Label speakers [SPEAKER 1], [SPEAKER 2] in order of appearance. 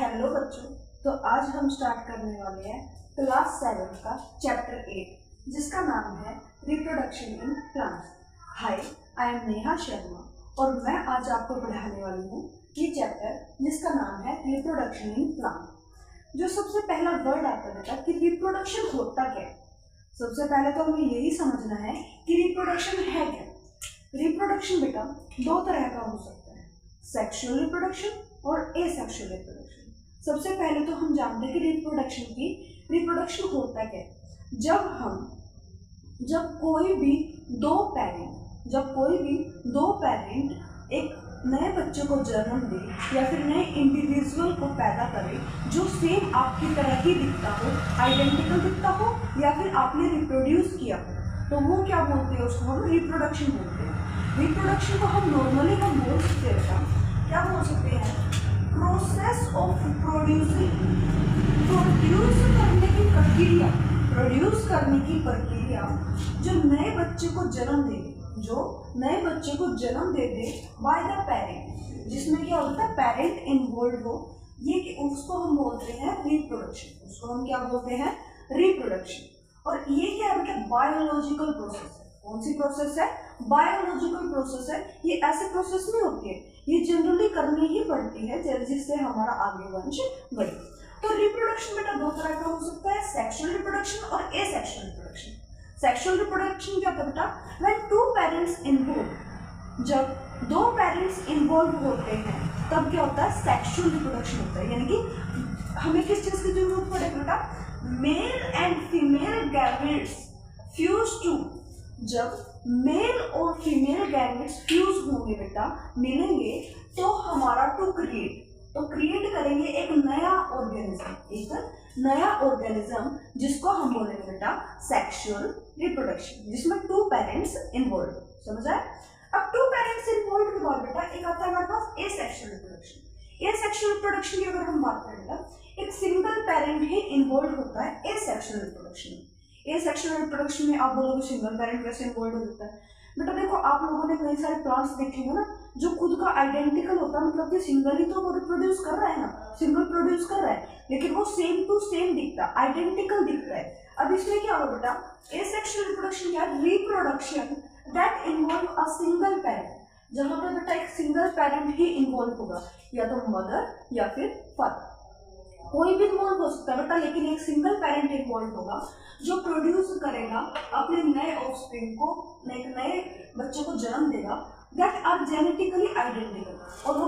[SPEAKER 1] Hello बच्चों। तो आज हम स्टार्ट करने वाले हैं क्लास 7 का चैप्टर 8 जिसका नाम है reproduction in plants. Hi, I am Neha Sharma और मैं आज आपको पढ़ाने वाली हूँ ये चैप्टर जिसका नाम है रिप्रोडक्शन इन प्लांट। जो सबसे पहला वर्ड आता है बेटा कि रिप्रोडक्शन होता क्या है। सबसे पहले तो हमें यही समझना है कि रिप्रोडक्शन है क्या। रिप्रोडक्शन बेटा दो तरह का हो सकता है, सेक्सुअल रिप्रोडक्शन और एसेक्सुअल रिप्रोडक्शन। सबसे पहले तो हम जानते हैं कि रिप्रोडक्शन होता क्या है। जब कोई भी दो पेरेंट एक नए बच्चे को जन्म दे या फिर नए इंडिविजुअल को पैदा करे जो सेम आपकी तरह ही दिखता हो, आइडेंटिकल दिखता हो या फिर आपने रिप्रोड्यूस किया हो, तो वो क्या बोलते हैं, उसको हम रिप्रोडक्शन बोलते हैं। रिप्रोडक्शन को हम नॉर्मली बोल सकते हैं, क्या बोल सकते हैं, प्रोसेस ऑफ प्रोड्यूस करने की प्रक्रिया जो नए बच्चे को जन्म दे दे बाय द पेरेंट, जिसमें क्या होता है पेरेंट इन्वॉल्व हो, ये कि उसको हम बोलते हैं रिप्रोडक्शन। उसको हम क्या बोलते हैं, रिप्रोडक्शन। और ये क्या है मतलब बायोलॉजिकल प्रोसेस है। कौन सी प्रोसेस है, बायोलॉजिकल प्रोसेस है। ये ऐसे प्रोसेस नहीं होती है, ये जनरली करनी ही पड़ती है जिससे हमारा आगे वंश बढ़े। तो रिप्रोडक्शन बेटा दो तरह का हो सकता है, सेक्सुअल रिप्रोडक्शन और एसेक्सुअल रिप्रोडक्शन। सेक्सुअल रिप्रोडक्शन क्या होता है बेटा, व्हेन टू पेरेंट्स इन्वॉल्व, जब दो पेरेंट्स इन्वॉल्व होते हैं तब क्या होता है, सेक्सुअल रिप्रोडक्शन होता है। यानी कि हमें किस चीज की जरूरत पड़ेगी बेटा, male and female gametes fuse to, जब मेल और फीमेल गैमेट्स फ्यूज होंगे बेटा, मिलेंगे, तो हमारा टू क्रिएट करेंगे एक नया ऑर्गेनिज्म जिसको हम बोलेंगे बेटा सेक्सुअल रिप्रोडक्शन, जिसमें टू पेरेंट्स इन्वॉल्व। समझ आए। अब टू पेरेंट्स इन्वॉल्व के बाद बेटा एक आता है हमारे पास एसेक्सुअल रिप्रोडक्शन। एसेक्सुअल रिप्रोडक्शन की अगर हम बात करें बेटा, एक सिंगल पेरेंट ही इन्वॉल्व होता है एसेक्सुअल रिप्रोडक्शन में। एसेक्सुअल रिप्रोडक्शन में आप बोलोगे सिंगल पेरेंट कैसे इन्वॉल्व हो जाता है। बेटा देखो, आप लोगों ने कई सारे प्लांट्स देखे होंगे ना जो खुद का आइडेंटिकल होता है, मतलब कि सिंगल ही तो वो रिप्रोड्यूस कर रहा है ना, सिंगल प्रोड्यूस कर रहा है, लेकिन वो सेम टू सेम दिखता है, आइडेंटिकल दिख रहा है। अब इसमें क्या होगा बेटा, एसेक्सुअल रिप्रोडक्शन क्या है, reproduction that involve a single parent, जहां पर बेटा एक सिंगल पेरेंट ही इन्वॉल्व होगा, या तो मदर या फिर फादर, कोई भी इन्वॉल्व हो सकता है बेटा, लेकिन एक सिंगल पेरेंट इन्वॉल्व होगा जो प्रोड्यूस करेगा अपने नए ऑफस्प्रिंग को, एक नए बच्चे को जन्म देगा, दैट आर जेनेटिकली आइडेंटिकल, और